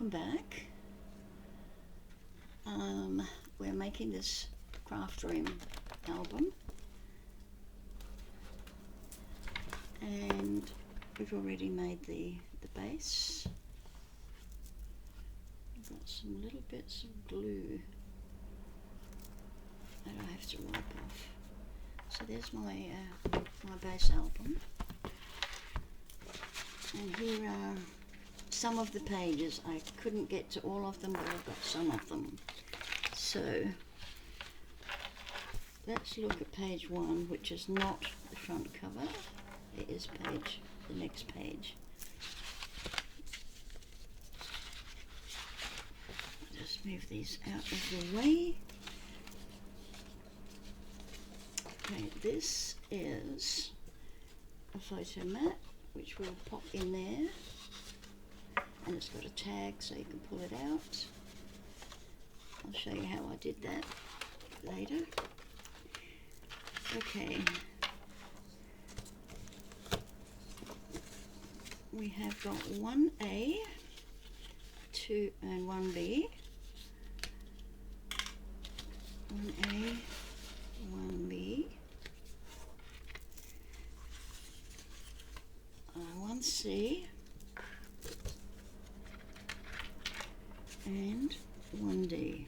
welcome back. We're making this craft room album, and we've already made the base. I've got some little bits of glue that I have to wipe off. So there's my my base album, and here are some of the pages. I couldn't get to all of them, but I've got some of them. So let's look at page 1, which is not the front cover. It is the next page. Just move these out of the way. Okay, this is a photo mat which we'll pop in there, and it's got a tag so you can pull it out. I'll show you how I did that later. Okay, we have got 1A, 2 and 1B. 1A, 1B, 1C, and 1D.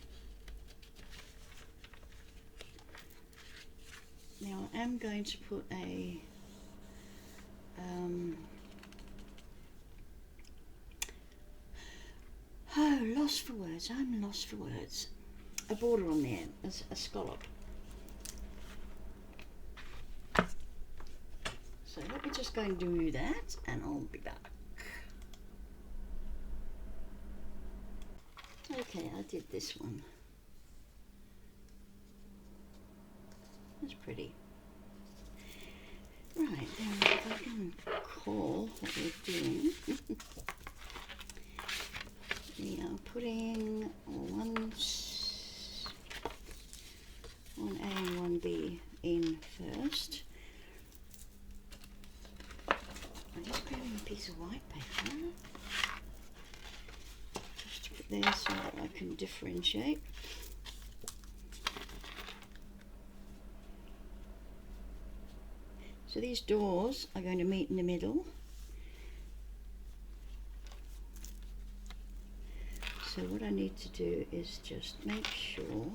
Now I am going to put a lost for words. I'm lost for words. A border on there, a scallop. So let me just go and do that, and I'll be back. Okay, I did this one. That's pretty. Right, now if I can recall what we're doing. We are putting 1A and 1B in first. I'm just grabbing a piece of white paper just to put there so that I can differentiate. So these doors are going to meet in the middle. So what I need to do is just make sure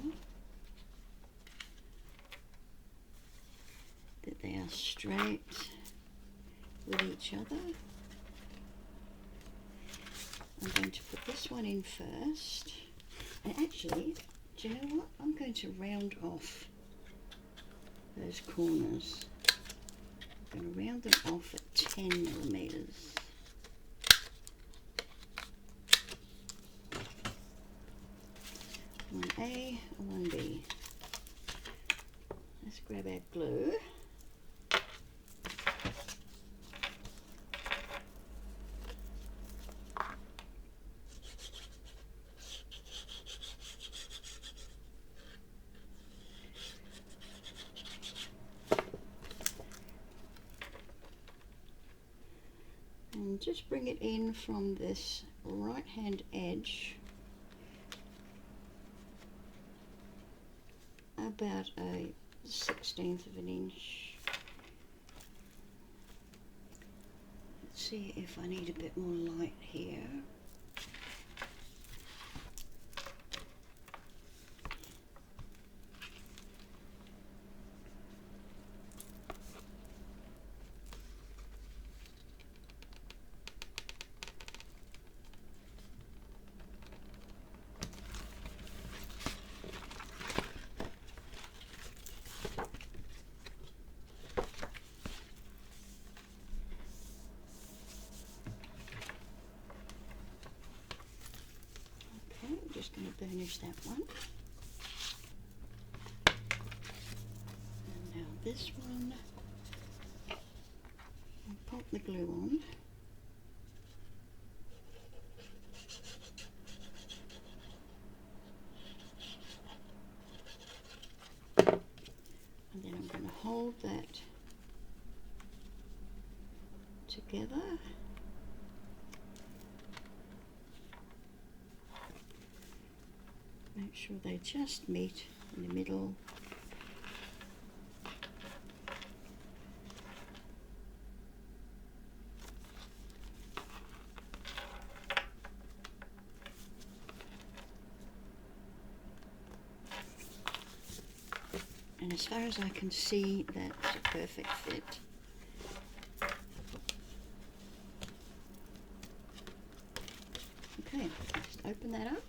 that they are straight with each other. I'm going to put this one in first, and actually, do you know what? I'm going to round off those corners. I'm going to round them off at 10 millimeters. One A and 1B. Let's grab our glue. And just bring it in from this right hand edge about a 1/16 of an inch. Let's see if I need a bit more light here. Just going to burnish that one. And now this one, I'll pop the glue on. And then I'm going to hold that together. Make sure they just meet in the middle. And as far as I can see, that's a perfect fit. Okay, just open that up.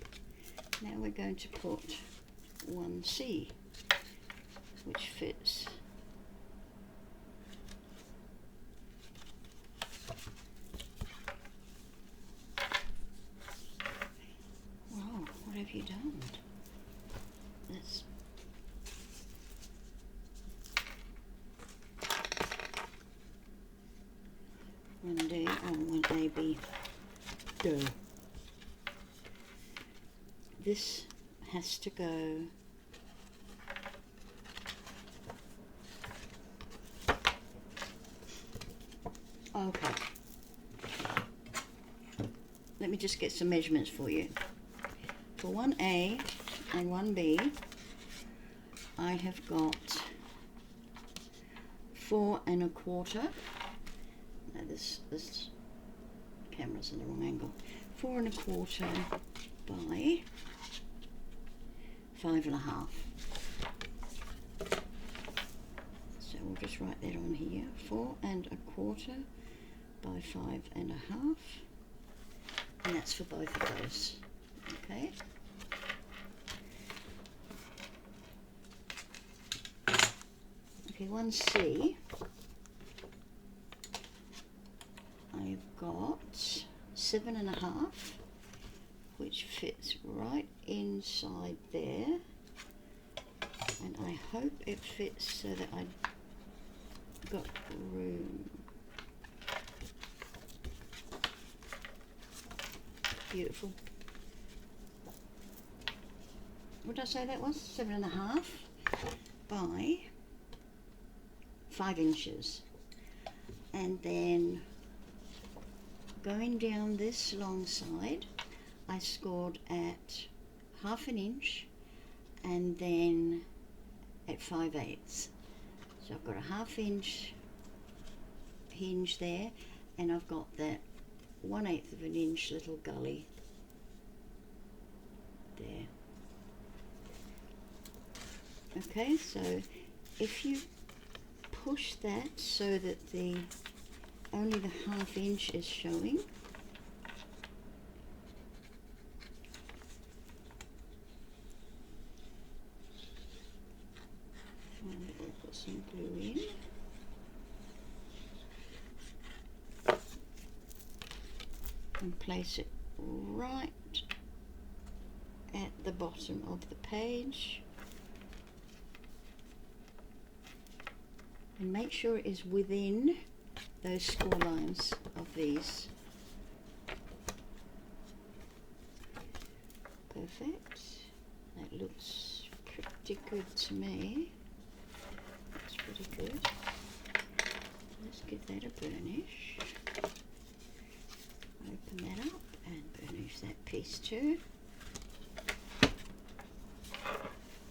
Now we're going to put 1C, which fits. Wow, what have you done? That's one D and one AB. Go. This has to go okay. Let me just get some measurements for you. For 1A and 1B, I have got 4 1/4. No, this camera's in the wrong angle. 4 1/4 by 5 1/2. So we'll just write that on here. 4 1/4 by 5 1/2, and that's for both of those. Okay. Okay, 1C. I've got 7 1/2, which fits right inside there, and I hope it fits so that I've got room. Beautiful. What did I say that was? 7 1/2 by 5 inches. And then going down this long side, I scored at 1/2 inch and then at 5/8. So I've got a 1/2 inch hinge there, and I've got that 1/8 of an inch little gully there. Okay, so if you push that so that only the 1/2 inch is showing, and we'll put some glue in. And place it right at the bottom of the page, and make sure it is within those score lines of these. Perfect. That looks pretty good to me. That's pretty good. Let's give that a burnish. Open that up and burnish that piece too.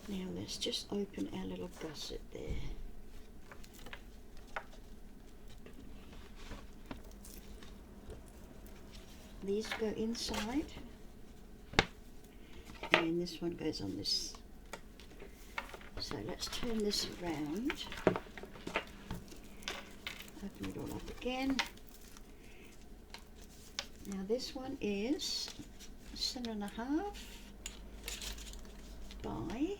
Now let's just open our little gusset there. These go inside, and this one goes on this. So let's turn this around. Open it all up again. Now this one is 7 1/2 by,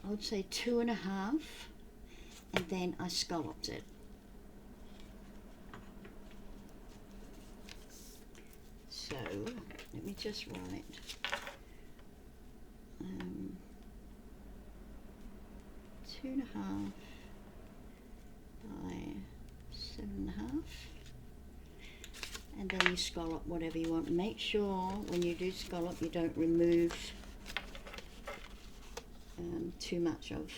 I would say 2 1/2, and then I scalloped it. So let me just write 2 1/2 by 7 1/2, and then you scallop whatever you want. Make sure when you do scallop you don't remove too much of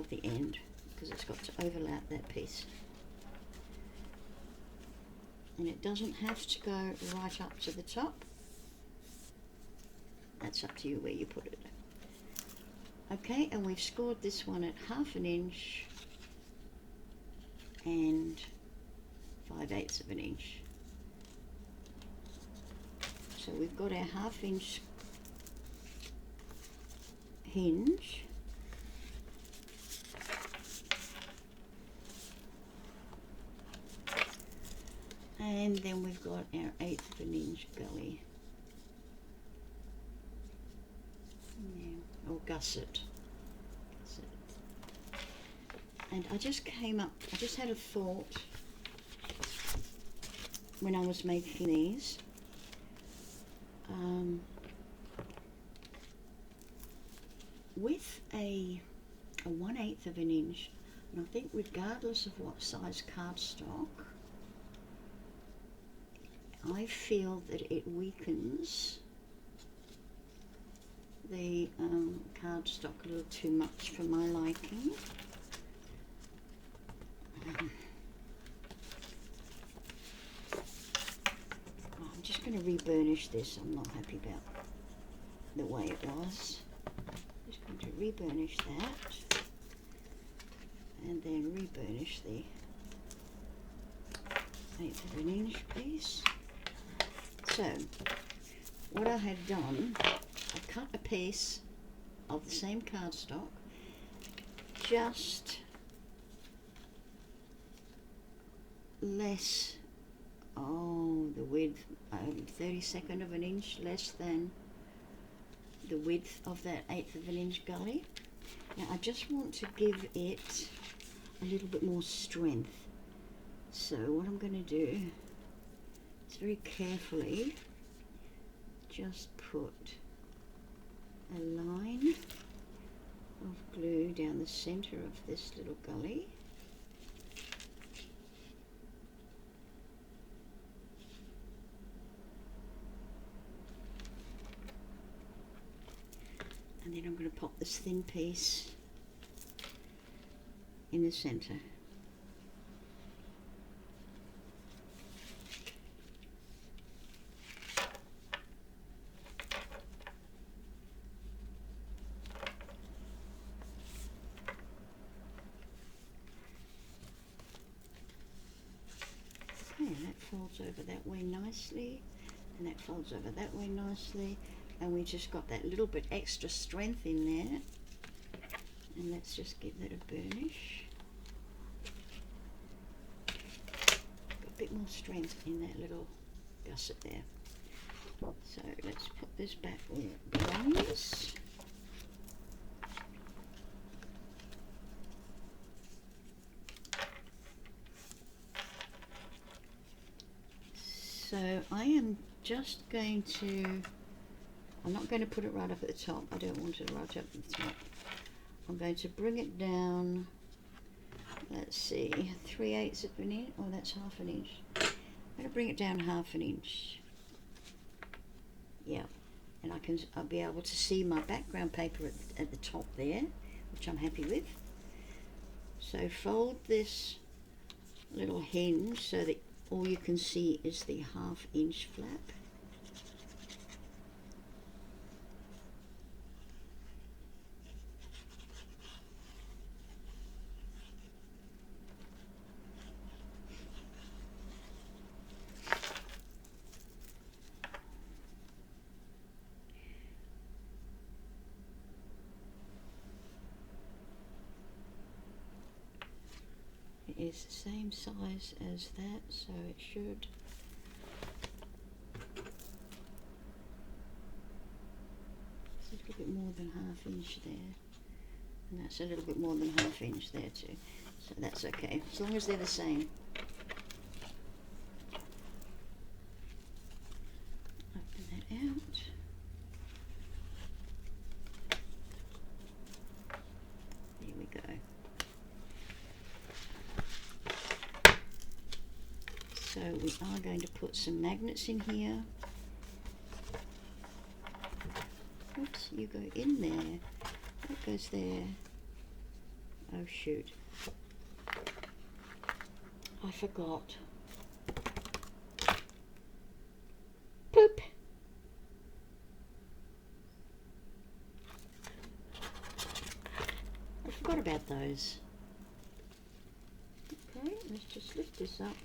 the end, because it's got to overlap that piece. And it doesn't have to go right up to the top. That's up to you where you put it. Okay, and we've scored this one at 1/2 inch and 5/8 of an inch. So we've got our 1/2 inch hinge. And then we've got our 1/8 of an inch gully. Yeah, or gusset. And I just had a thought when I was making these. With a 1/8 of an inch, and I think regardless of what size cardstock, I feel that it weakens the cardstock a little too much for my liking. I'm just going to reburnish this. I'm not happy about the way it was. Just going to reburnish that and then reburnish the 1/8 of an inch piece. So what I had done, I cut a piece of the same cardstock, just less, the width, 32nd of an inch less than the width of that 1/8 of an inch gully. Now I just want to give it a little bit more strength. So what I'm going to do is very carefully just put a line of glue down the center of this little gully. And then I'm going to pop this thin piece in the center. Okay, and that folds over that way nicely, and that folds over that way nicely. And we just got that little bit extra strength in there. And let's just give that a burnish. Got a bit more strength in that little gusset there. So let's put this back where it belongs. So I am just going to, I'm not going to put it right up at the top. I don't want it right up at the top. I'm going to bring it down, let's see, 3/8 of an inch. Oh, that's 1/2 an inch. I'm going to bring it down 1/2 an inch. Yeah, and I'll be able to see my background paper at the top there, which I'm happy with. So fold this little hinge so that all you can see is the 1/2 inch flap. It is the same size as that, so it should. It's a little bit more than 1/2 inch there, and that's a little bit more than 1/2 inch there too, so that's okay, as long as they're the same. Open that out. There we go. So we are going to put some magnets in here. Oops, you go in there. That goes there. Oh shoot. I forgot. forgot about those. Okay, let's just lift this up.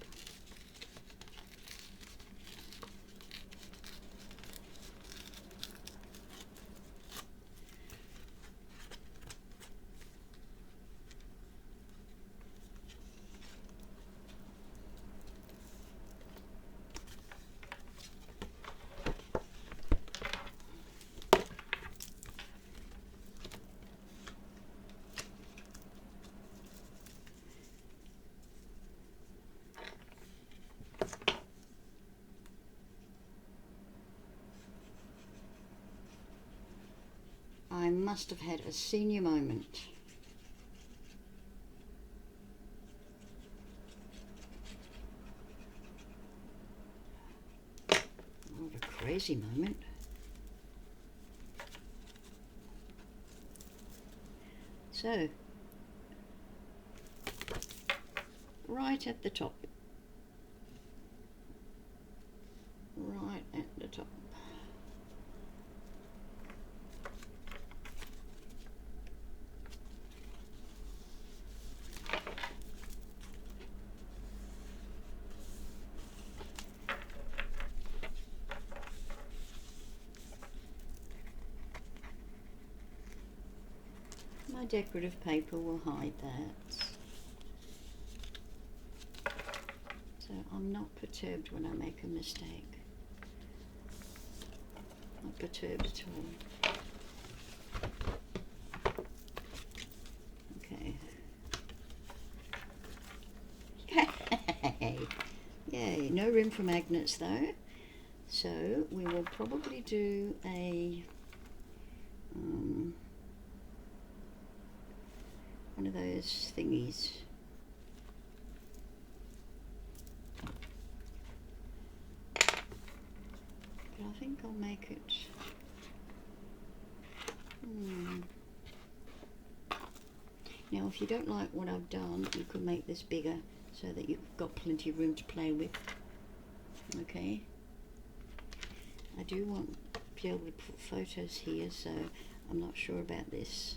I must have had a senior moment. What a crazy moment. So, right at the top. Right at the top. My decorative paper will hide that. So I'm not perturbed when I make a mistake. Not perturbed at all. Okay. Yay! Yay! No room for magnets though. So we will probably do a one of those thingies. But I think I'll make it Now if you don't like what I've done, you could make this bigger so that you've got plenty of room to play with. Okay, I do want to be able to put photos here, so I'm not sure about this.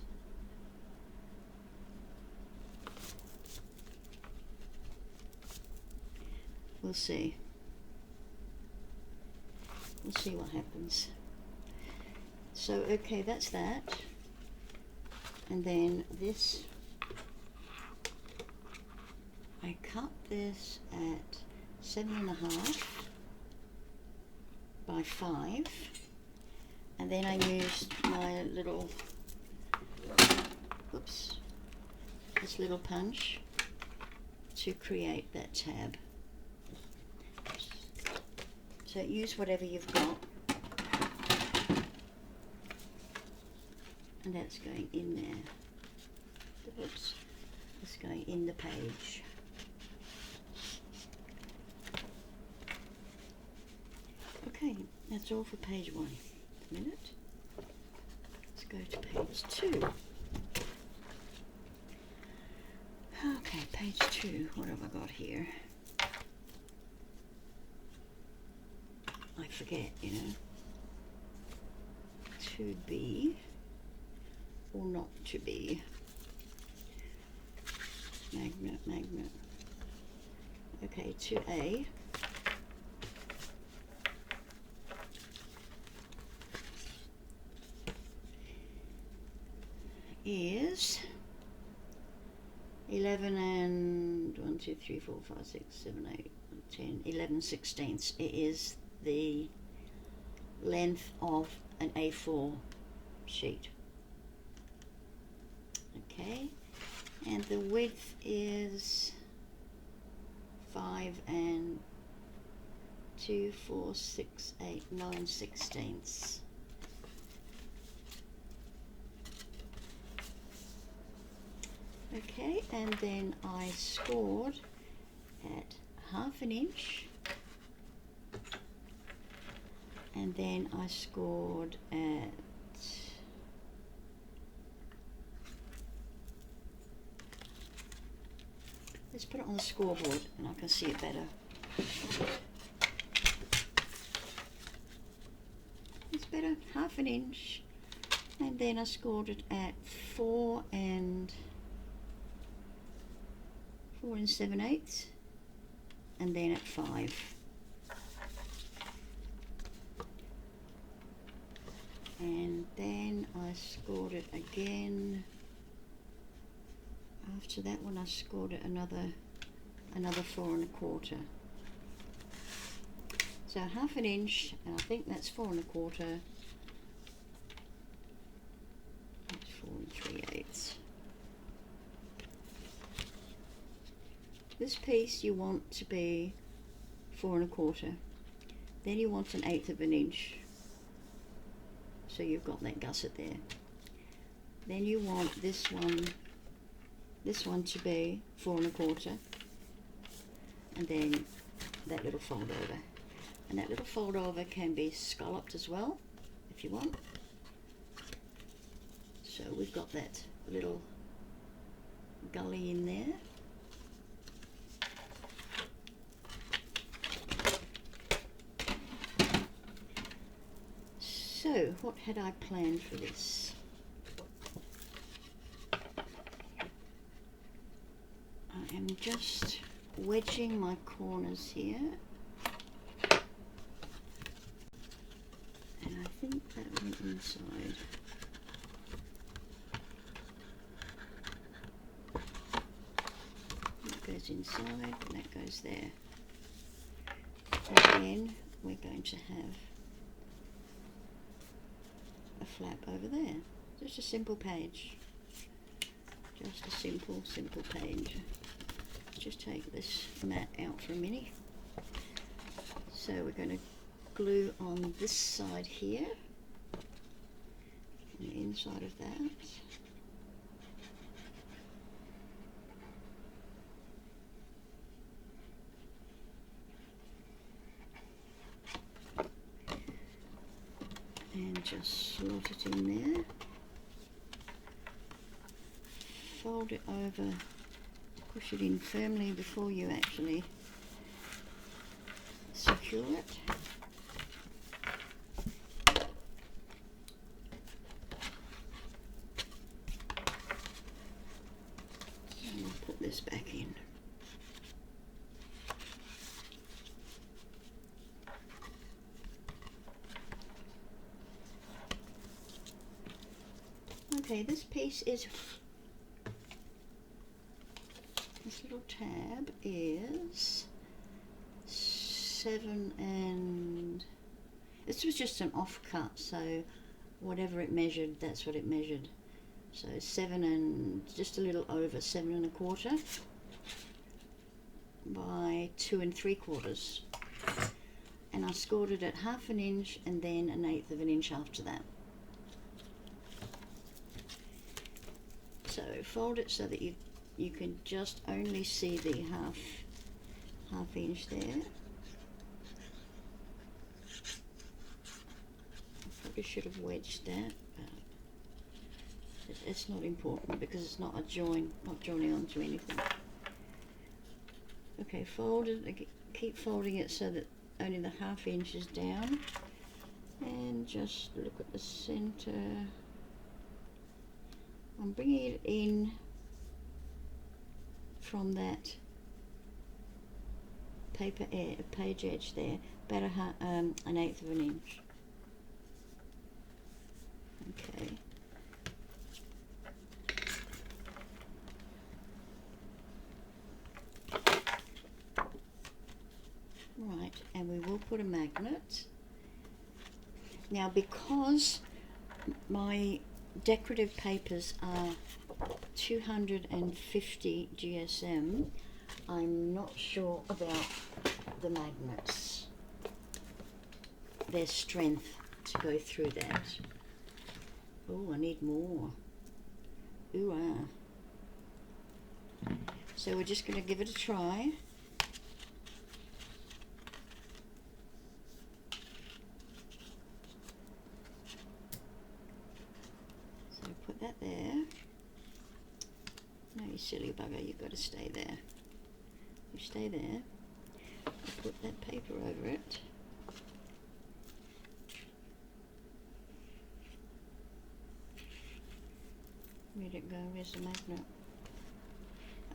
We'll see. We'll see what happens. So okay, that's that. And then this, I cut this at 7.5 by 5, and then I used my little, oops, this little punch to create that tab. So use whatever you've got, and that's going in there. Oops, it's going in the page. Okay, that's all for page 1. A minute. Let's go to page 2. Okay, page 2. What have I got here? I forget, you know. To be or not to be. Magnet, magnet. Okay, 2A. Is 11 and 1, 2, 3, 4, 5, 6, 7, 8, 10, 11 sixteenths. It is the length of an A4 sheet. Okay, and the width is 5 and 2, 4, 6, 8, 9 sixteenths. Okay, and then I scored at 1/2 inch, and then I scored at let's put it on the scoreboard and I can see it better. It's better, 1/2 inch, and then I scored it at 4 and 4 7/8, and then at 5. And then I scored it again. After that one I scored it another 4 1/4. So 1/2 inch, and I think that's 4 1/4. That's 4 3/8. This piece you want to be 4 1/4. Then you want 1/8 of an inch. So you've got that gusset there. Then you want this one to be 4 1/4, and then that little fold over. And that little fold over can be scalloped as well, if you want. So we've got that little gully in there. So what had I planned for this? I am just wedging my corners here, and I think that went inside. That goes inside, and that goes there. And then we're going to have a flap over there. Just a simple page. Just a simple page. Just take this mat out for a minute. So we're going to glue on this side here, and the inside of that. And just slot it in there. Fold it over, push it in firmly before you actually secure it. And we'll put this back in. Okay, this piece is, this little tab is 7, and this was just an offcut, so whatever it measured, that's what it measured. So 7 and just a little over 7 1/4 by 2 3/4, and I scored it at 1/2 inch and then 1/8 of an inch after that. So fold it so that you can just only see the half inch there. I probably should have wedged that, but it's not important because it's not a join, not joining onto anything. Okay, fold it, keep folding it so that only the 1/2 inch is down, and just look at the center. I'm bringing it in from that page edge there, about 1/8 of an inch. Okay. Right, and we will put a magnet. Now, because my decorative papers are 250 GSM, I'm not sure about the magnets, their strength to go through that. Oh, I need more. Ooh, ah. So we're just going to give it a try. So put that there. No, you silly bugger, you've got to stay there. You stay there. Put that paper over it. Where'd it go? Where's the magnet?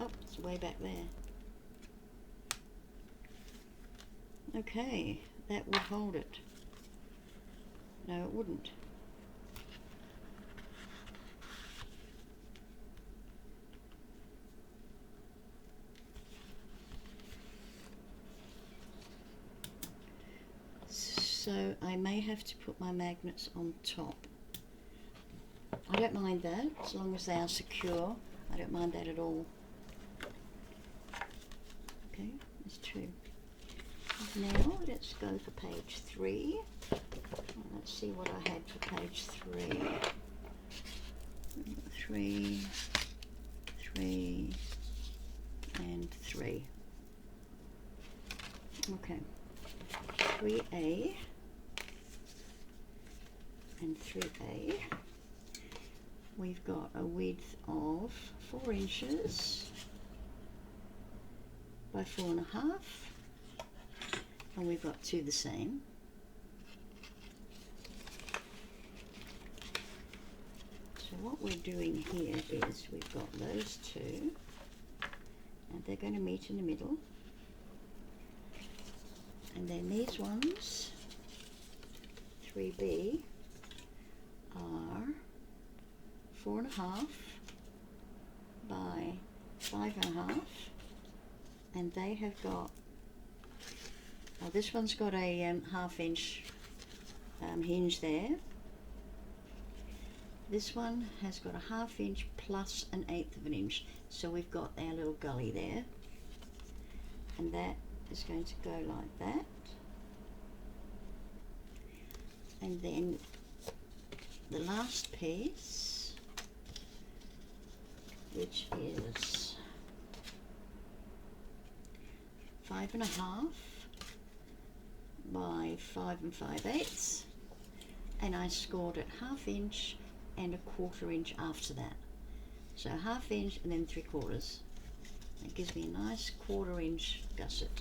Oh, it's way back there. Okay, that would hold it. No, it wouldn't. So I may have to put my magnets on top. I don't mind that, as long as they are secure. I don't mind that at all. Okay, that's 2. Now let's go for page 3. Let's see what I had for page 3. 3, 3, and 3. Okay, 3A and 3A. We've got a width of 4 inches by 4.5, and we've got 2 the same. So what we're doing here is we've got those 2, and they're going to meet in the middle, and then these ones, 3B, are 4.5 by 5.5, and they have got, this one's got a 1/2 inch hinge there. This one has got a 1/2 inch plus 1/8 of an inch, so we've got our little gully there, and that is going to go like that. And then the last piece, which is 5.5 by 5 5/8, and I scored it 1/2 inch and 1/4 inch after that. So 1/2 inch and then 3/4. That gives me a nice 1/4 inch gusset.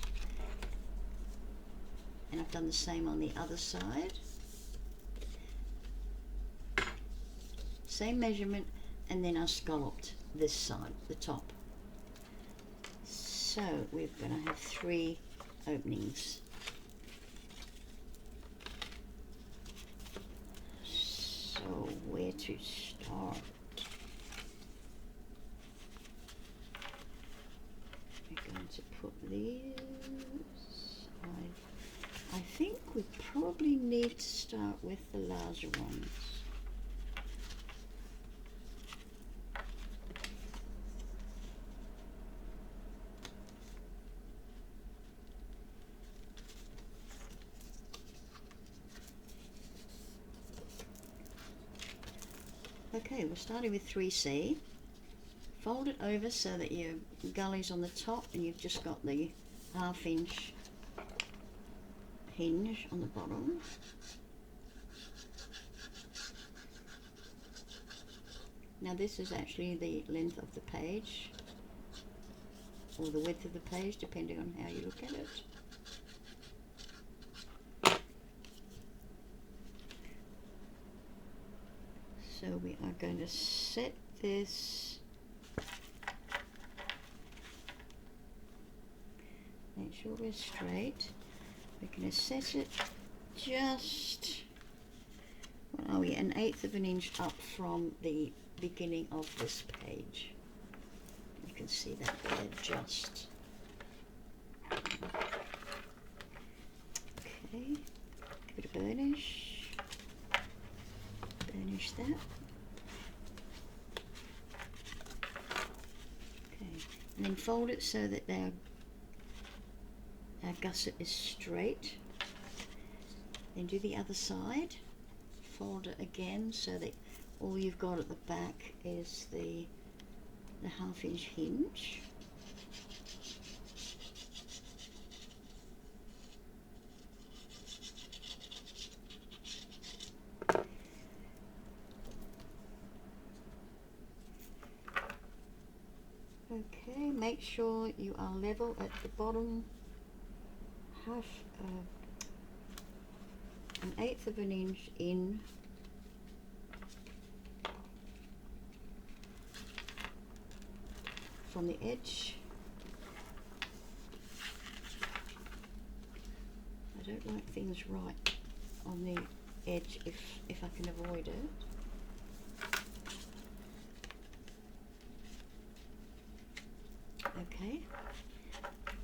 And I've done the same on the other side. Same measurement, and then I scalloped this side, the top. So we're going to have 3 openings. So where to start? We're going to put these. I think we probably need to start with the larger ones. Okay, we're starting with 3C. Fold it over so that your gully's on the top and you've just got the 1/2 inch hinge on the bottom. Now this is actually the length of the page, or the width of the page, depending on how you look at it. So we are going to set this, make sure we're straight. We're going to set it just, what are we, 1/8 of an inch up from the beginning of this page. You can see that there, just. Okay, give it a burnish. Burnish that. Okay, and then fold it so that our gusset is straight. Then do the other side. Fold it again so that all you've got at the back is the 1/2 inch hinge. Okay, make sure you are level at the bottom, 1/8 of an inch in. from the edge. I don't like things right on the edge if I can avoid it. Okay,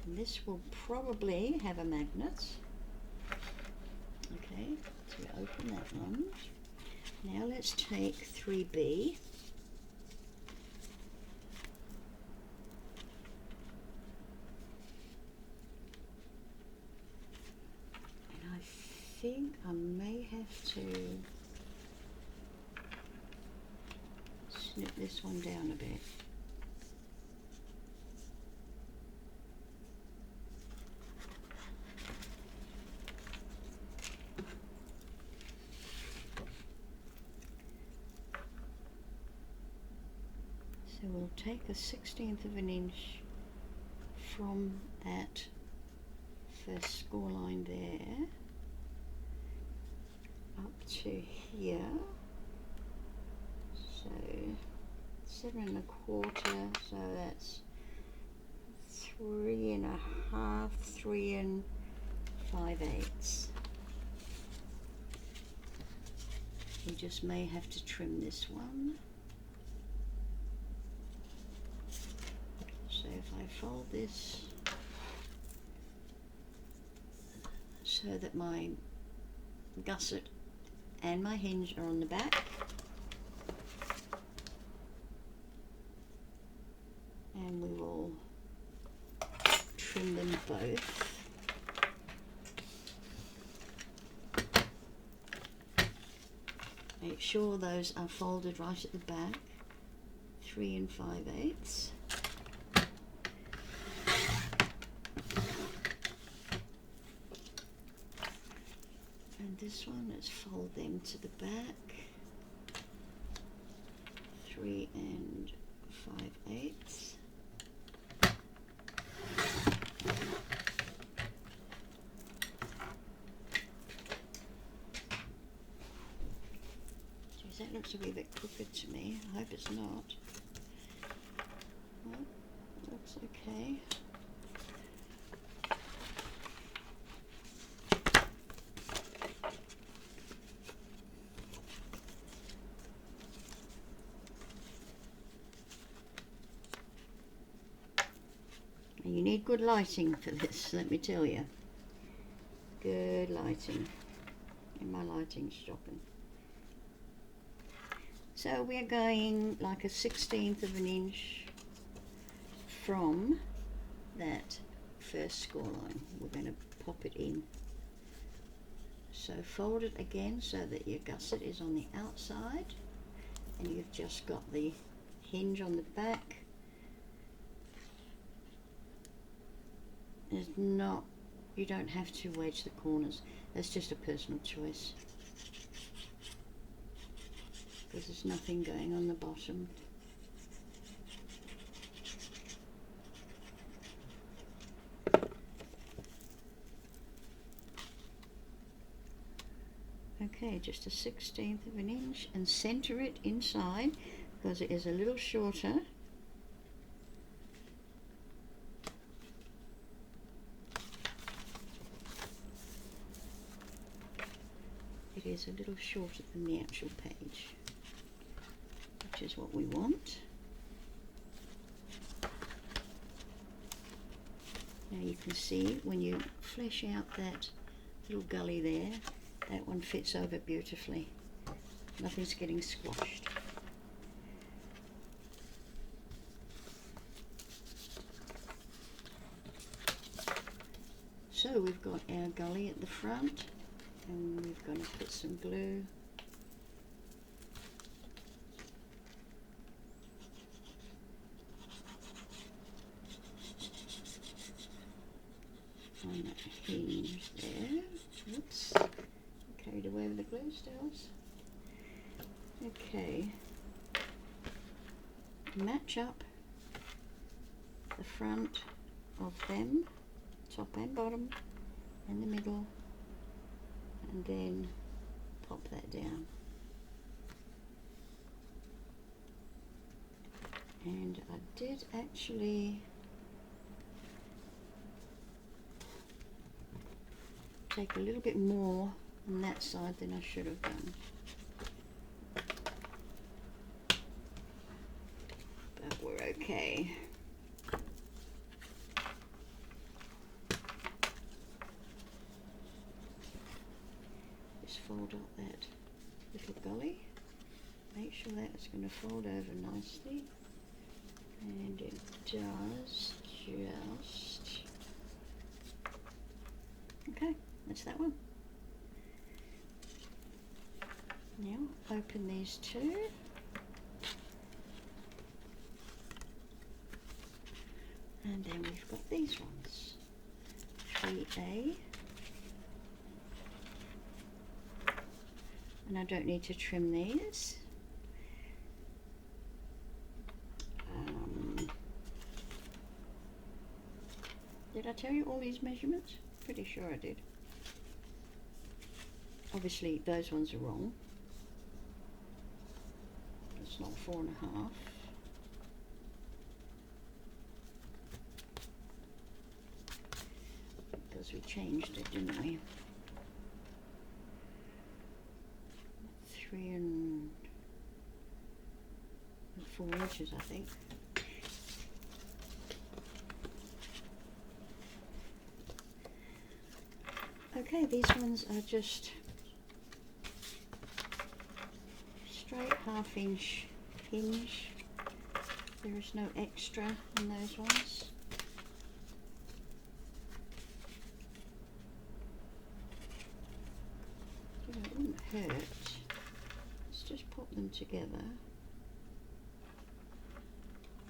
and this will probably have a magnet. Okay, so we open that one. Now let's take 3B. And I think I may have to snip this one down a bit. So we'll take a 1/16 of an inch from that first score line there up to here. So 7 1/4, so that's 3 1/2, 3 5/8. We just may have to trim this one. So if I fold this so that my gusset and my hinge are on the back, and we will trim them both. Make sure those are folded right at the back, 3 5/8. And this one, let's fold them to the back, 3 5/8. Geez, that looks a wee bit crooked to me. I hope it's not. Well, looks okay. You need good lighting for this, let me tell you. Good lighting. And my lighting's shocking. So we're going like a 1/16 of an inch from that first score line. We're going to pop it in. So fold it again so that your gusset is on the outside and you've just got the hinge on the back. There's not, you don't have to wedge the corners. That's just a personal choice, because there's nothing going on the bottom. Okay, just a 1/16 of an inch, and center it inside because it is a little shorter. It is a little shorter than the actual page, which is what we want. Now you can see when you flesh out that little gully there, that one fits over beautifully. Nothing's getting squashed. So we've got our gully at the front, and we're going to put some glue on that hinge there. Oops, carried away with the glue stills. Okay, match up the front of them, top and bottom, and the middle, and then pop that down. And I did actually take a little bit more on that side than I should have done. But we're okay. Just fold up that little gully. Make sure that's going to fold over nicely. And it does just. Okay, that's that one. Now open these two. And then we've got these ones. 3A. And I don't need to trim these. Did I tell you all these measurements? Pretty sure I did. Obviously those ones are wrong. It's not 4.5. Because we changed it, didn't we? 3 and 4 inches, I think. Okay, these ones are just straight 1/2 inch hinge. There is no extra in those ones. It wouldn't hurt. Let's just pop them together.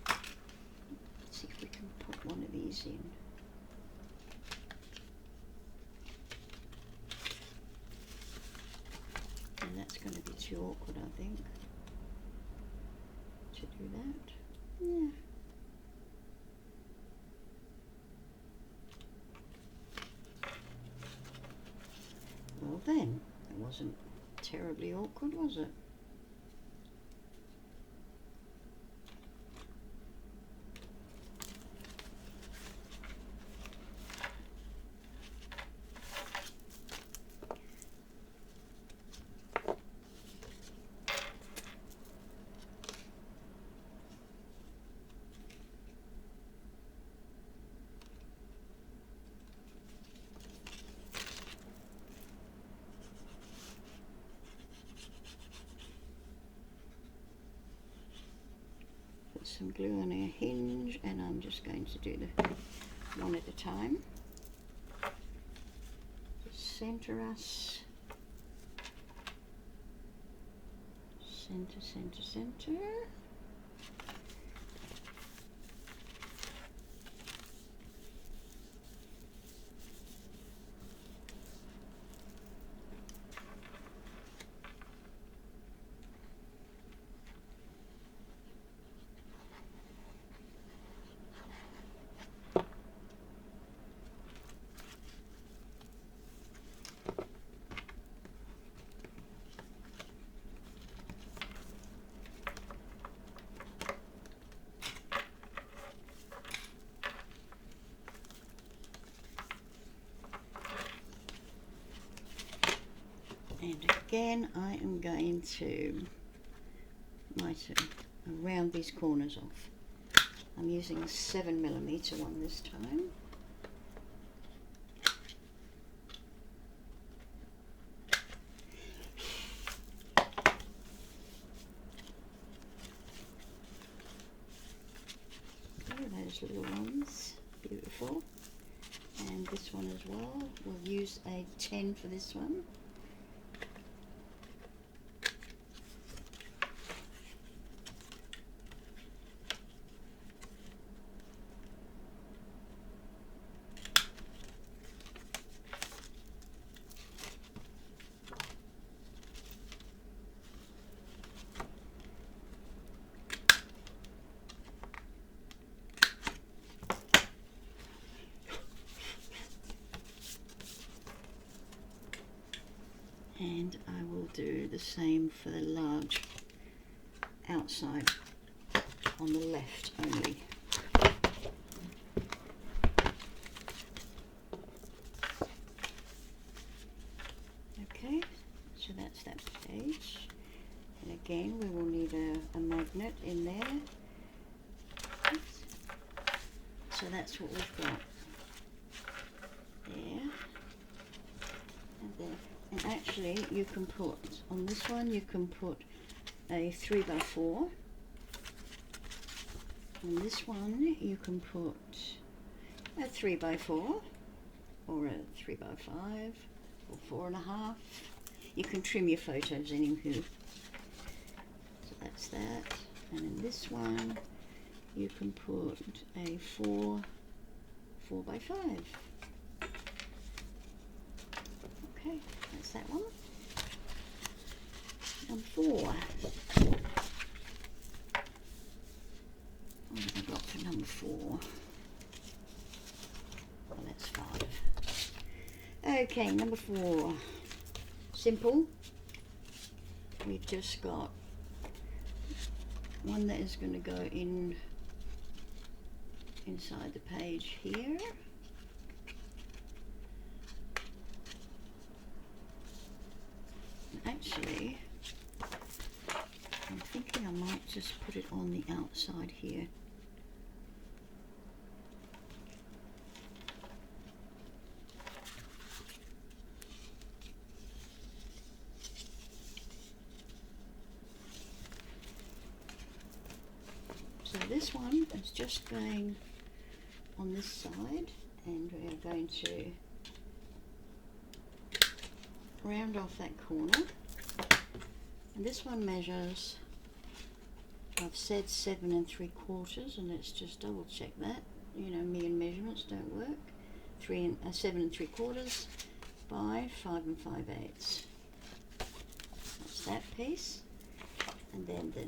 Let's see if we can put one of these in. And that's going to be too awkward, I think, to do that. Yeah. Well then, it wasn't terribly awkward, was it? Some glue on our hinge, and I'm just going to do the one at a time. Just center us. Center, center, center. And again, I am going to round these corners off. I'm using a 7mm one this time. Okay, those little ones, beautiful. And this one as well. We'll use a 10 for this one. And I will do the same for the large outside on the left only. Okay, so that's that page. And again, we will need a magnet in there. So that's what we've got there and there. And actually, you can put, on this one, you can put a 3x4. On this one, you can put a 3x4 or a 3x5 or 4.5. You can trim your photos anywho. So that's that. And in this one, you can put a 4x5. Okay, that's that one. Number 4. What have I got for number 4? Oh, that's 5. Okay, number 4. Simple. We've just got one that is going to go in inside the page here. Actually, I'm thinking I might just put it on the outside here. So this one is just going on this side, and we're going to round off that corner. And this one measures, I've said 7 3/4, and let's just double check that. You know, me and measurements don't work. 7 3/4 by 5 5/8. That's that piece. And then the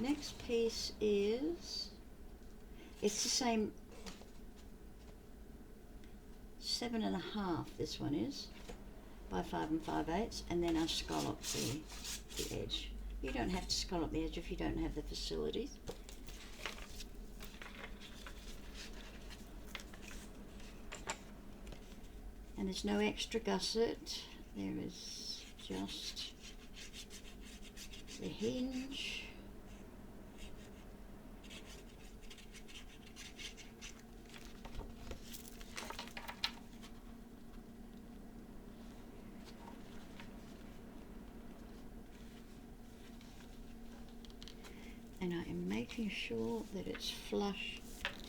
next piece is, it's the same, 7.5 this one is, by 5 5/8, and then I scallop the edge. You don't have to scallop the edge if you don't have the facilities. And there's no extra gusset, there is just the hinge. And I am making sure that it's flush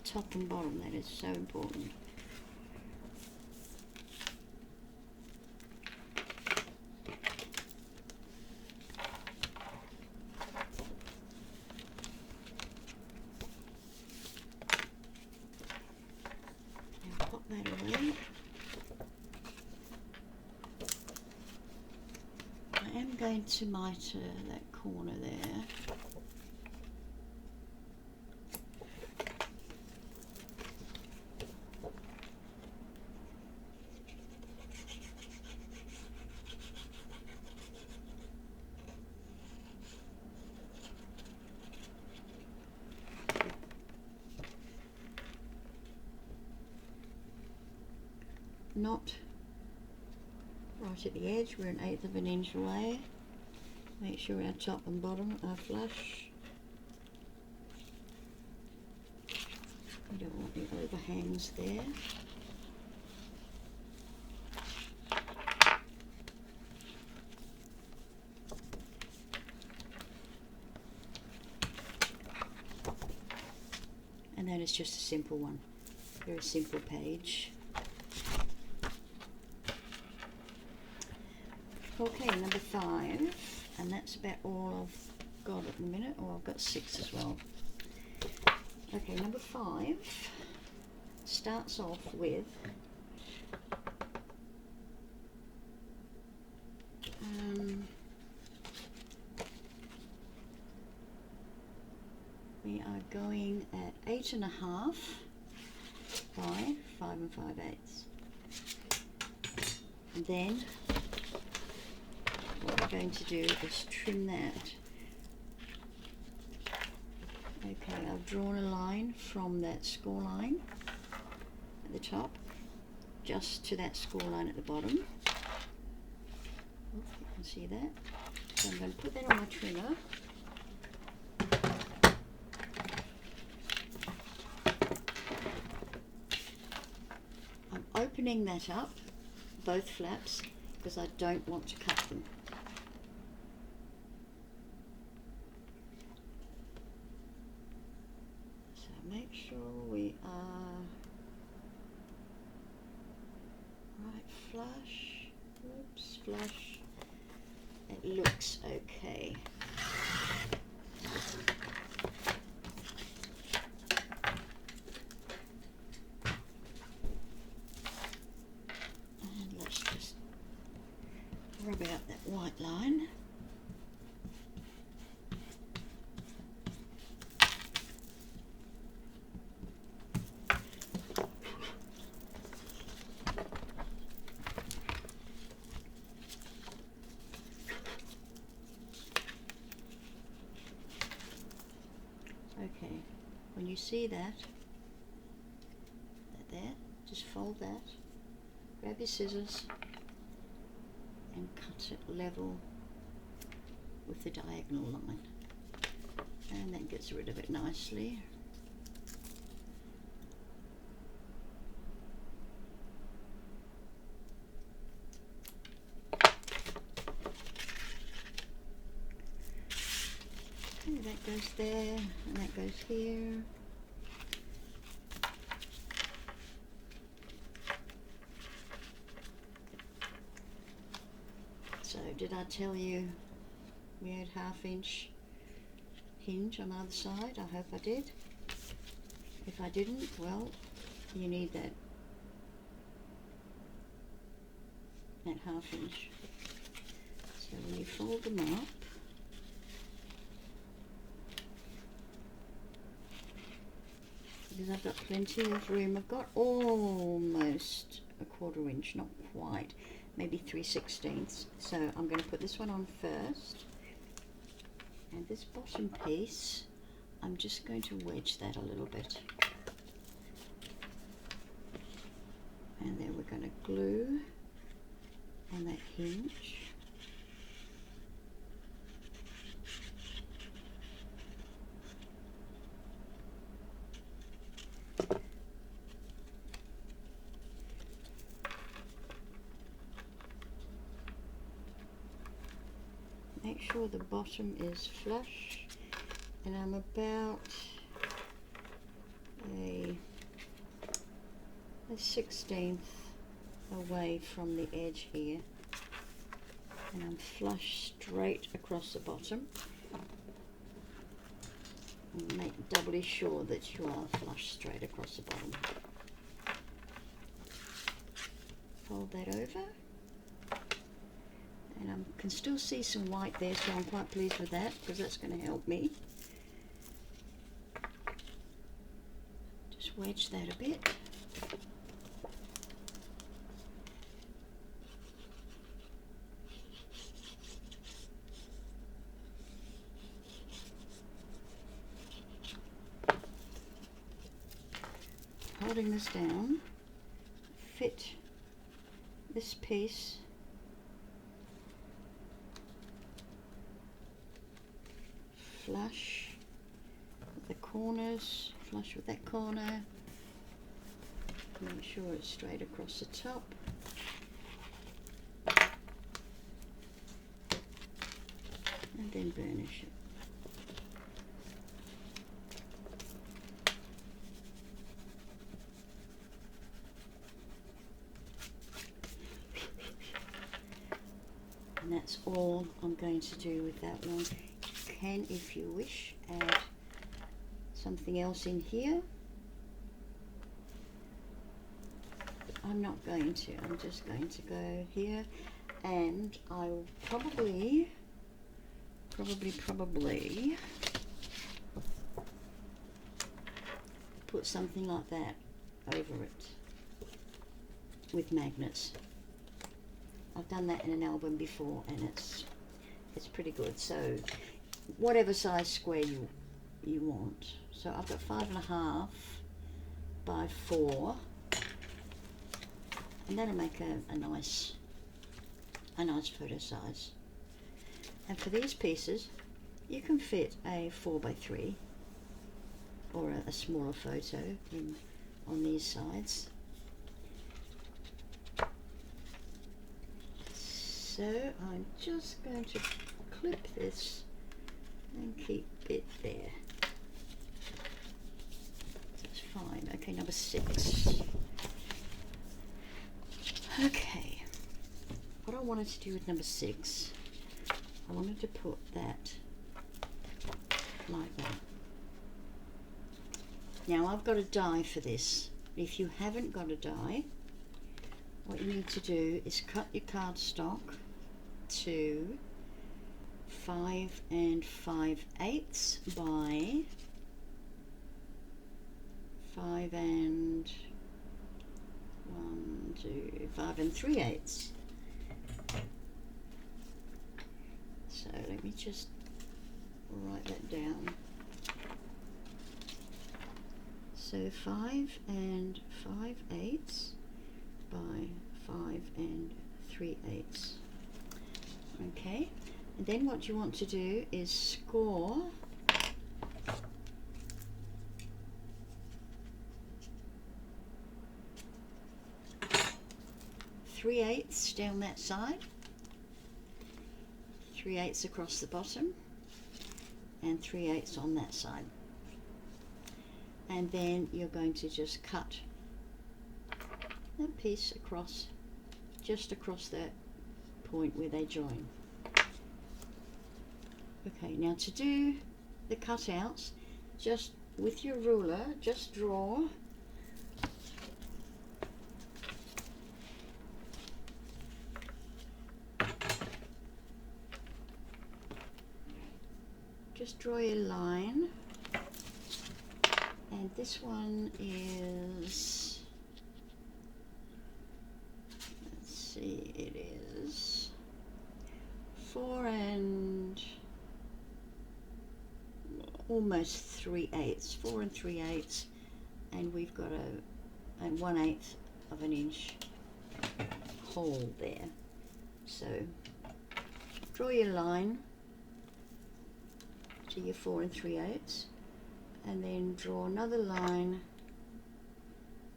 top and bottom. That is so important. Now pop that away. I am going to miter that corner there. Not right at the edge, we're 1/8 of an inch away. Make sure our top and bottom are flush. We don't want the overhangs there. And that is just a simple one, very simple page. Okay, number 5, and that's about all I've got at the minute. Oh, I've got 6 as well. Okay, number 5 starts off with we are going at 8.5 by 5 5/8. And then what we're going to do is trim that. Okay, I've drawn a line from that score line at the top just to that score line at the bottom. Oh, you can see that. So I'm going to put that on my trimmer. I'm opening that up, both flaps, because I don't want to cut them. So make sure we are right flush. Oops, flush. It looks okay. And let's just rub out that white line. Okay, when you see that there, just fold that, grab your scissors and cut it level with the diagonal line, and that gets rid of it nicely. Okay, that goes there and that goes here. So did I tell you we had 1/2 inch hinge on the other side? I hope I did. If I didn't, well, you need that 1/2 inch. So when you fold them up, because I've got plenty of room, I've got almost a 1/4 inch, not quite, maybe 3/16. So I'm going to put this one on first, and this bottom piece I'm just going to wedge that a little bit, and then we're going to glue on that hinge. Make sure the bottom is flush, and I'm about a 1/16 away from the edge here, and I'm flush straight across the bottom. And make doubly sure that you are flush straight across the bottom. Fold that over. And I can still see some white there, so I'm quite pleased with that, because that's going to help me. Just wedge that a bit. Holding this down, fit this piece flush with the corners, flush with that corner, make sure it's straight across the top, and then burnish it. And that's all I'm going to do with that one. You can, if you wish, add something else in here. But I'm not going to. I'm just going to go here, and I'll probably put something like that over it with magnets. I've done that in an album before, and it's pretty good. So whatever size square you want. So I've got 5.5 by 4, and that'll make a nice photo size. And for these pieces, you can fit a 4 by 3 or a smaller photo on these sides. So I'm just going to clip this and keep it there. That's fine. Okay, number 6. Okay, what I wanted to do with number 6, I wanted to put that like that. Now I've got a die for this. If you haven't got a die, what you need to do is cut your cardstock to 5 5/8 by 5 3/8. So let me just write that down. So 5 5/8 by 5 3/8. Okay, and then what you want to do is score 3/8 down that side, 3/8 across the bottom, and 3/8 on that side. And then you're going to just cut that piece across, just across that point where they join. Okay, now to do the cutouts, just with your ruler, just draw your line, and this one is, let's see, it is 4 almost 3/8, 4 3/8, and we've got a 1/8 of an inch hole there. So draw your line to your 4 3/8, and then draw another line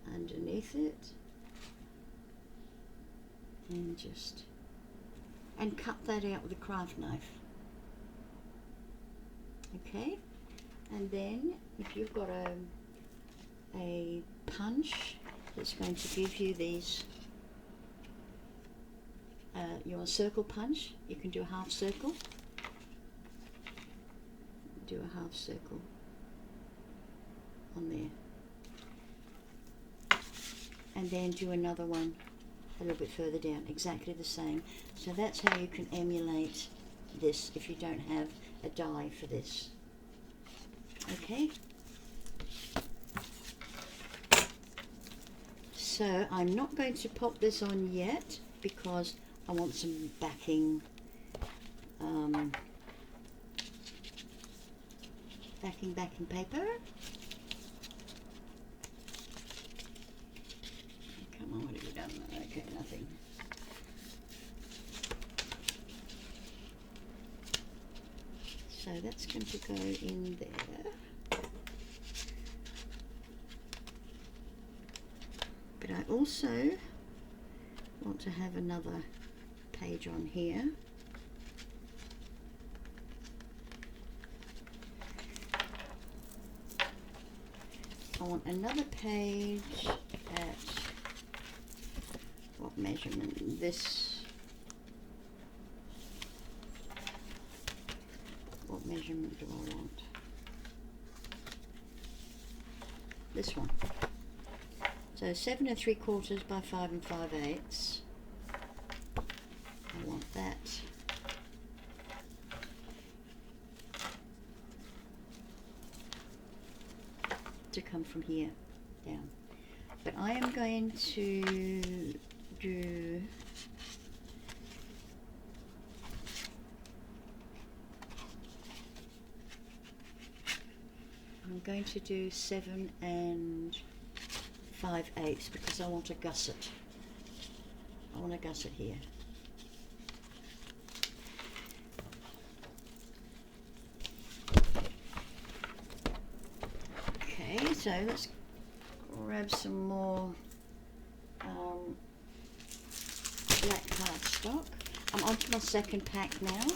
underneath it, and cut that out with a craft knife. Okay, and then if you've got a punch that's going to give you these, your circle punch, you can do a half circle. Do a half circle on there, and then do another one a little bit further down, exactly the same. So that's how you can emulate this if you don't have a die for this. Okay, so I'm not going to pop this on yet because I want some backing backing paper. Come on, what have you done? Okay, nothing. So that's going to go in there. But I also want to have another page on here. I want another page at, what measurement? This, what measurement do I want? This one. So 7 3/4 by 5 5/8. I want that. To come from here down, but I am going to do going to do 7 5/8 because I want to gusset. I want to gusset here. Okay, so let's grab some more black cardstock. I'm onto my second pack now,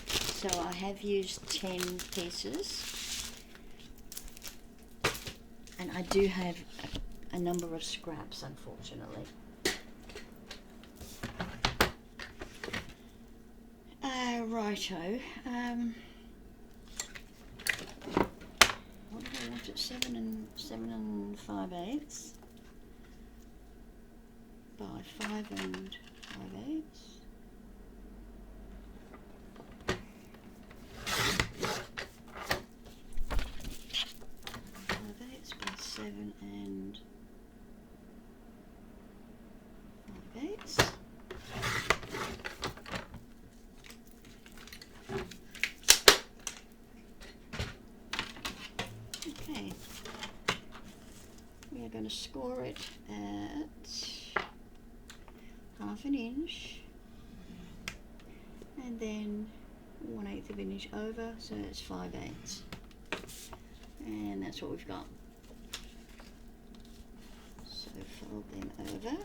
so I have used 10 pieces, and I do have a number of scraps, unfortunately. Righto. What did I want it? 7 5/8 by 5 5/8. 5/8 by 7 5/8. Okay, we are going to score it at 1/2 inch and then 1/8 of an inch over, so it's 5/8, and that's what we've got. So fold them over,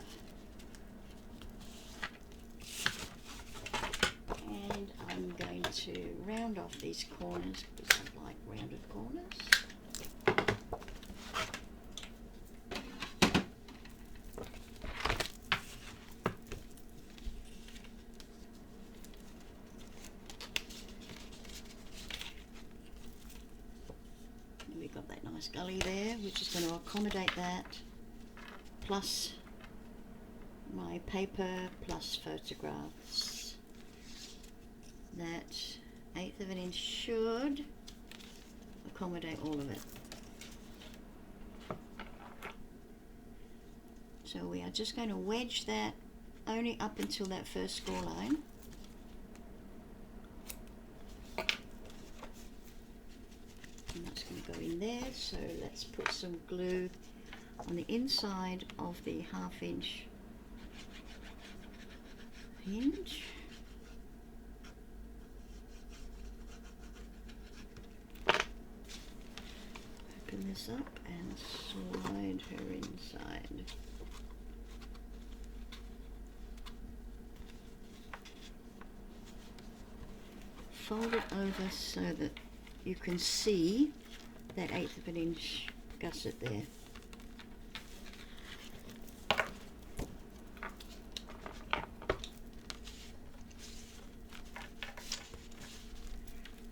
and I'm going to round off these corners because I like rounded corners. We've got that nice gully there, which is going to accommodate that, plus my paper, plus photographs. That 1/8 of an inch should accommodate all of it. So we are just going to wedge that only up until that first score line. And that's going to go in there, so let's put some glue on the inside of the 1/2 inch hinge. Open this up and slide her inside. Fold it over so that you can see that 1/8 of an inch gusset there.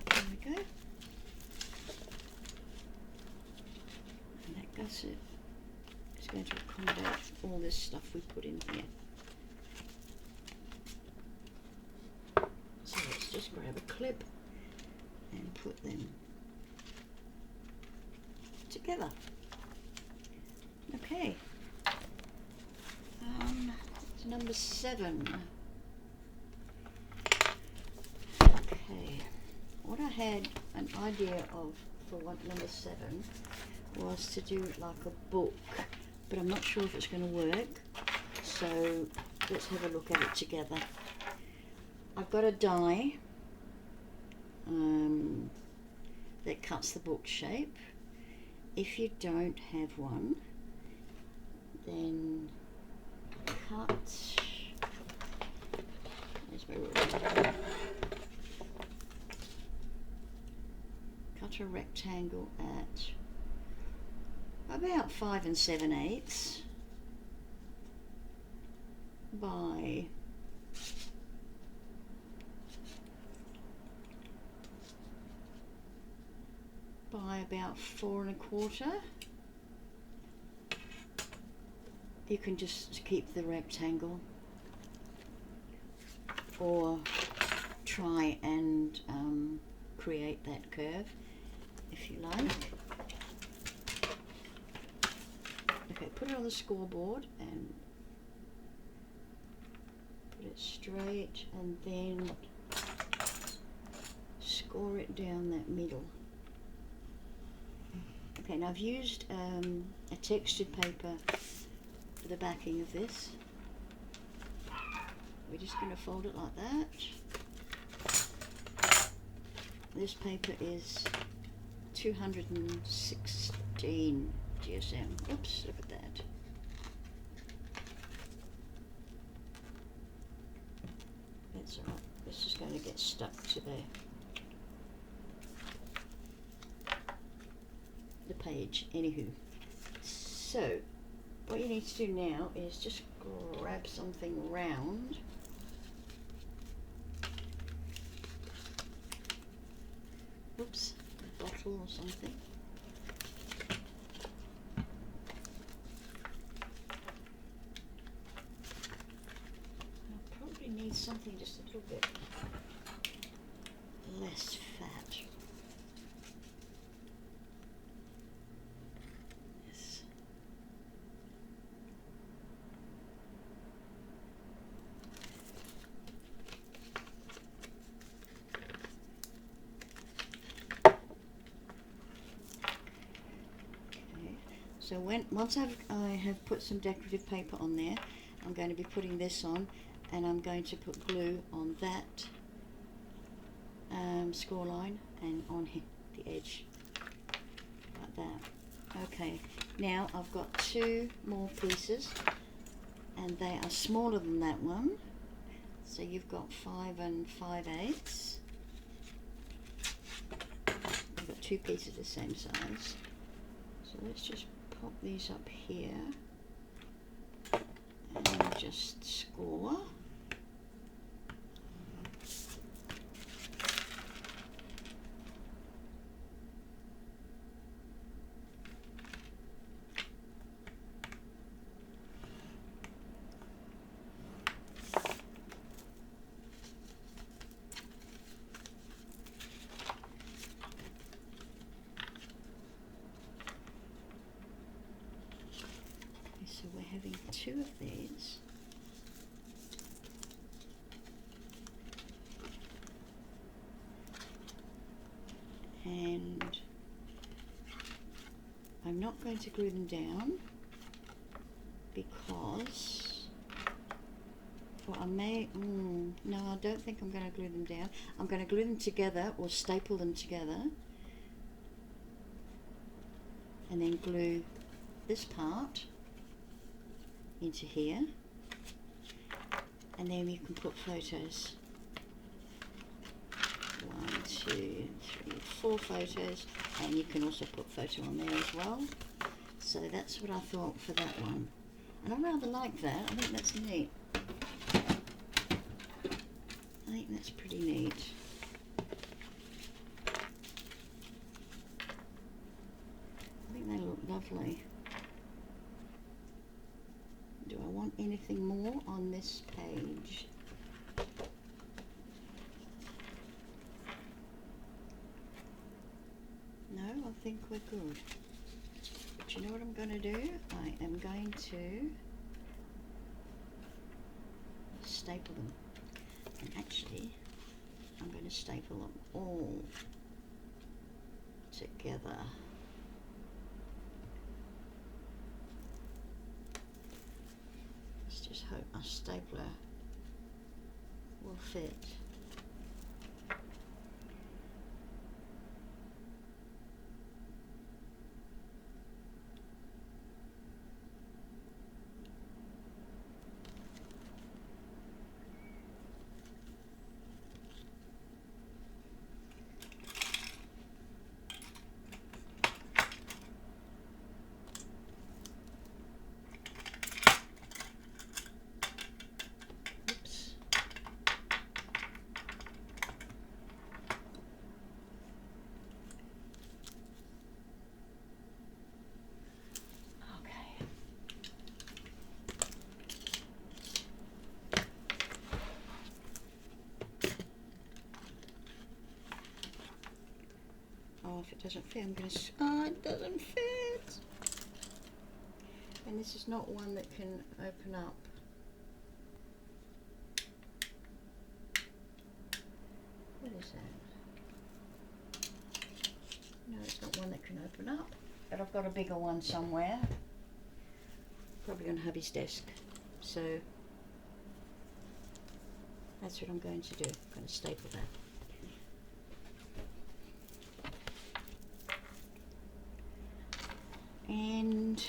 There we go. And that gusset is going to accommodate all this stuff we put in here. So let's just grab a clip and put them together. Okay. It's number 7. Okay. What I had an idea of for number 7 was to do like a book, but I'm not sure if it's going to work. So let's have a look at it together. I've got a die that cuts the book shape. If you don't have one, then cut, where's my ruler? Cut a rectangle at about 5 7/8 by about 4 1/4. You can just keep the rectangle or try and create that curve if you like. Okay, put it on the scoreboard and put it straight, and then score it down that middle. Okay, now I've used a textured paper for the backing of this. We're just going to fold it like that. This paper is 216 GSM. Oops, look at that. That's alright. This is going to get stuck to the page. Anywho, so what you need to do now is just grab something round. Oops, a bottle or something. I'll probably need something just a little bit less fat. Yes. So once I have put some decorative paper on there, I'm going to be putting this on, and I'm going to put glue on that score line and on the edge, like that. Okay, now I've got two more pieces, and they are smaller than that one. So you've got 5 5/8. I've got two pieces the same size. So let's just pop these up here and just score. So we're having two of these. And I'm not going to glue them down because, well, I may, no, I don't think I'm going to glue them down. I'm going to glue them together or staple them together and then glue this part into here, and then you can put photos. 1, 2, 3, 4 photos, and you can also put photo on there as well. So that's what I thought for that one, and I rather like that. I think that's neat. I think that's pretty neat. I think they look lovely. Do I want anything more on this page? No, I think we're good. But you know what I'm going to do? I am going to staple them. And actually, I'm going to staple them all together. Let's just hope my stapler will fit. If it doesn't fit, I'm going to, oh, it doesn't fit. And this is not one that can open up. What is that? No, it's not one that can open up at got a bigger one somewhere, probably on hubby's desk. So that's what I'm going to do. I'm going to staple that. And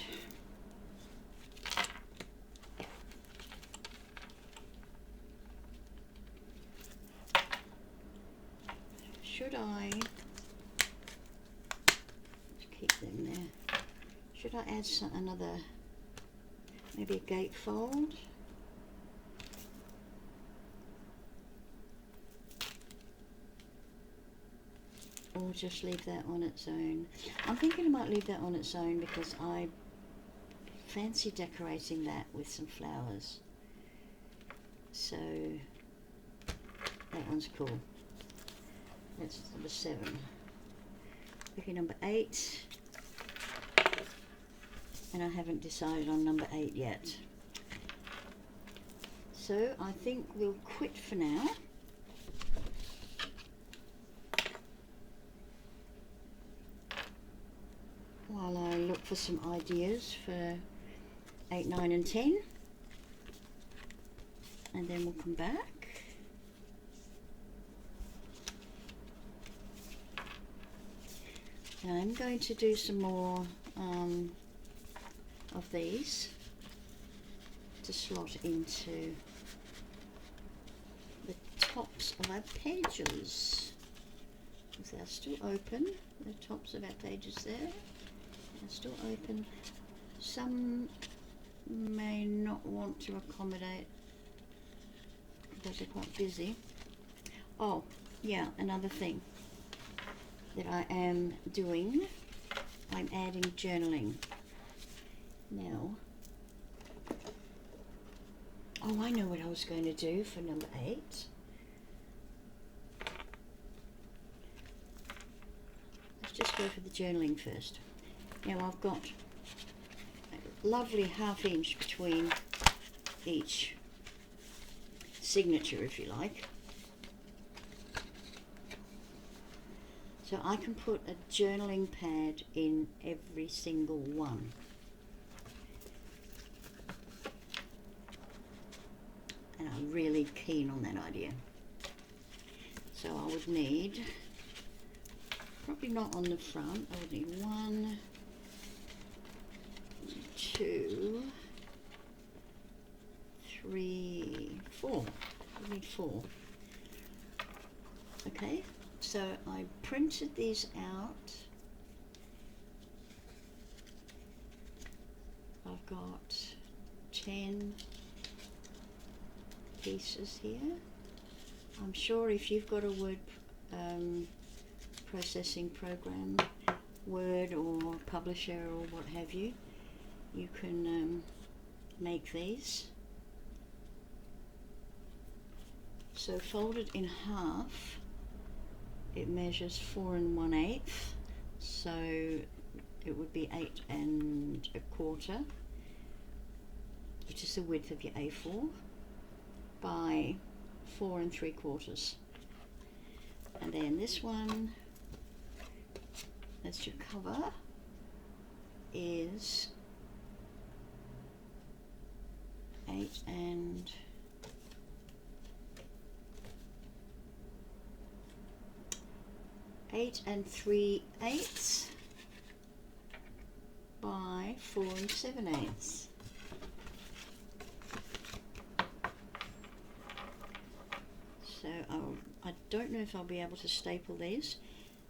should I just keep them there? Should I add another, maybe a gatefold? Or just leave that on its own? I'm thinking I might leave that on its own because I fancy decorating that with some flowers. So that one's cool. That's number 7. Okay, number 8. And I haven't decided on number 8 yet. So I think we'll quit for now. While I look for some ideas for 8, 9 and 10. And then we'll come back. And I'm going to do some more of these to slot into the tops of our pages. If they're still open, the tops of our pages there, they're still open. Some may not want to accommodate because they're quite busy. Oh, yeah, another thing that I am doing, I'm adding journaling. Now, oh, I know what I was going to do for number 8. Let's just go for the journaling first. Now I've got a lovely ½ inch between each signature, if you like. So I can put a journaling pad in every single one. And I'm really keen on that idea. So I would need, probably not on the front, I would need 1, 2, 3, 4. I need 4. Okay, so I printed these out. I've got 10 pieces here. I'm sure if you've got a word processing program, Word or Publisher or what have you, you can make these. So folded in half, it measures 4 1/8, so it would be 8 1/4, which is the width of your A4, by 4 3/4. And then this one, that's your cover, is 8 3/8 by 4 7/8. So I don't know if I'll be able to staple these,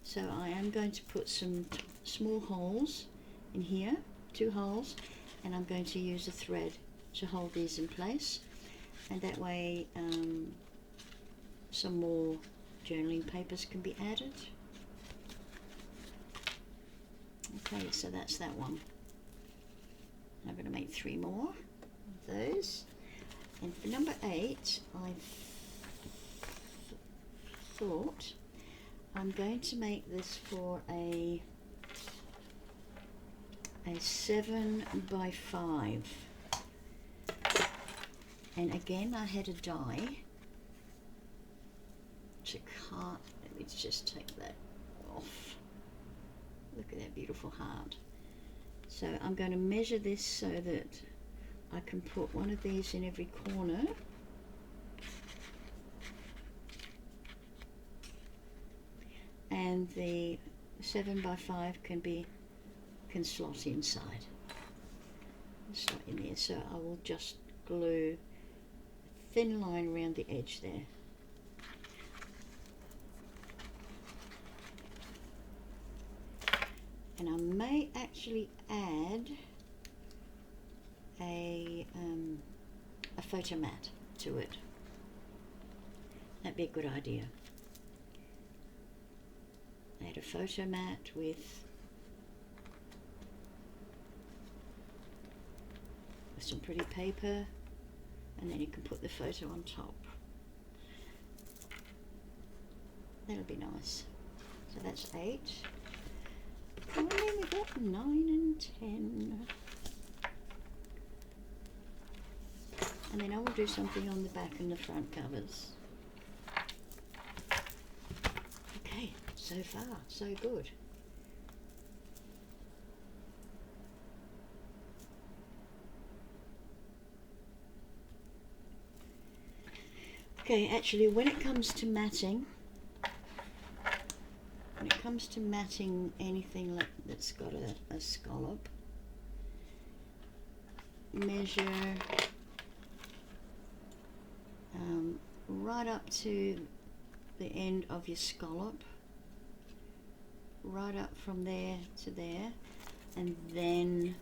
so I am going to put some small holes in here, 2 holes, and I'm going to use a thread to hold these in place, and that way some more journaling papers can be added. Okay, so that's that one. I'm going to make 3 more of those. And for number 8, I thought I'm going to make this for a 7 by 5. And again, I had a die. Let me just take that off. Look at that beautiful heart. So I'm going to measure this so that I can put one of these in every corner. And the 7x5 can slot inside. Slot in there. So I will just glue a thin line around the edge there. And I may actually add a photo mat to it. That'd be a good idea. Add a photo mat with some pretty paper, and then you can put the photo on top. That'll be nice. So that's 8. And then we've got 9 and 10. And then I will do something on the back and the front covers. Okay, so far, so good. Okay, actually, when it comes to matting, anything that's got a scallop, measure right up to the end of your scallop, right up from there to there, and then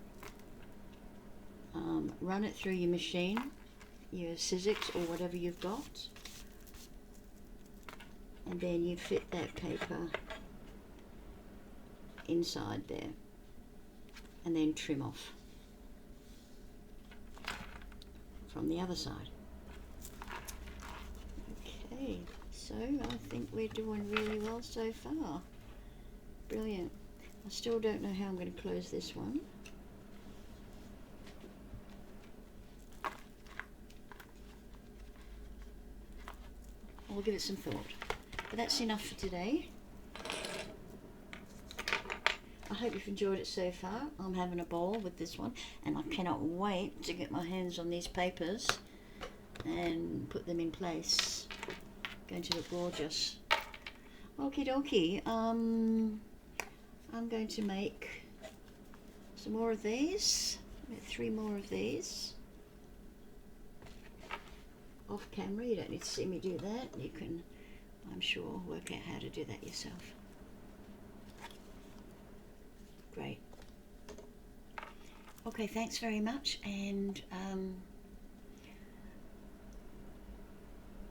run it through your machine, your Sizzix or whatever you've got, and then you fit that paper inside there, and then trim off from the other side. Okay, so I think we're doing really well so far. Brilliant. I still don't know how I'm going to close this one. I'll give it some thought. But that's enough for today. I hope you've enjoyed it so far. I'm having a ball with this one, and I cannot wait to get my hands on these papers and put them in place. Going to look gorgeous. Okie dokie. I'm going to make some more of these. 3 more of these. Off camera, you don't need to see me do that. You can, I'm sure, work out how to do that yourself. Great. Okay, thanks very much, and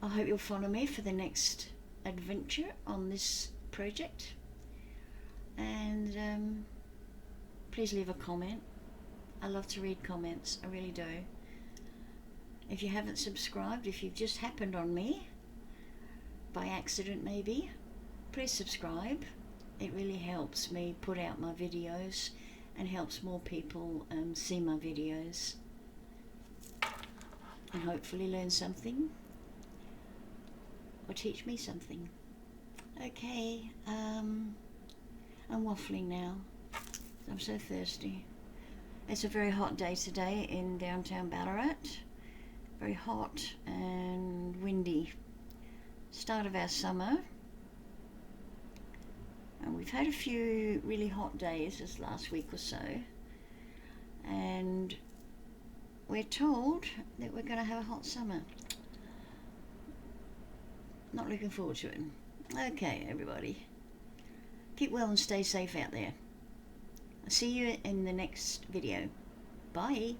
I hope you'll follow me for the next adventure on this project, and please leave a comment. I love to read comments, I really do. If you haven't subscribed, if you've just happened on me by accident maybe, please subscribe. It really helps me put out my videos and helps more people see my videos and hopefully learn something or teach me something. Okay, I'm waffling now. I'm so thirsty. It's a very hot day today in downtown Ballarat. Very hot and windy. Start of our summer. And we've had a few really hot days this last week or so. And we're told that we're going to have a hot summer. Not looking forward to it. Okay, everybody. Keep well and stay safe out there. I'll see you in the next video. Bye.